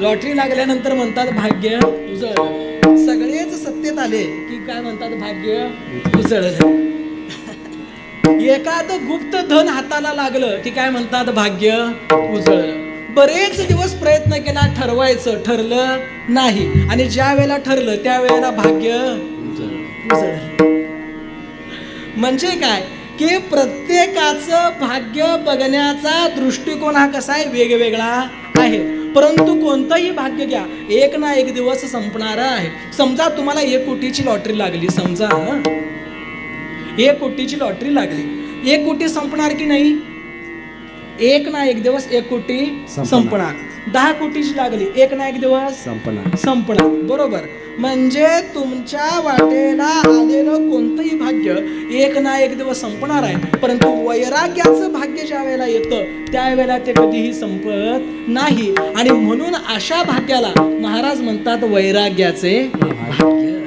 Lottery लागल्यानंतर म्हणतात भाग्य उजळलं. सगळेच सत्तेत आले की काय म्हणतात भाग्य उजळलं. एखादं गुप्त धन हाताला लागलं की काय म्हणतात भाग्य उजळलं. बरेच दिवस प्रयत्न केला ठरवायचं, ठरलं नाही. आणि ज्या वेळेला ठरलं त्यावेळेला भाग्य उजळलं. म्हणजे काय की प्रत्येकाचं भाग्य बघण्याचा दृष्टिकोन हा कसा आहे, वेगवेगळा आहे. परंतु कोणतंही भाग्य घ्या, एक ना एक दिवस संपणार आहे. समजा तुम्हाला 1 कोटीची लॉटरी लागली, समजा 1 कोटीची लॉटरी लागली. 1 कोटी संपणार की नाही? एक ना एक दिवस 1 कोटी संपणार. 10 कोटीची लागली, एक ना एक दिवस संपणार. बरोबर. म्हणजे तुमच्या वाटेला आलेलं कोणतंही भाग्य एक ना एक दिवस संपणार आहे. परंतु वैराग्याचं भाग्य ज्या वेळेला येतं त्यावेळेला ते कधीही संपत नाही. आणि म्हणून अशा भाग्याला महाराज म्हणतात वैराग्याचे भाग्य.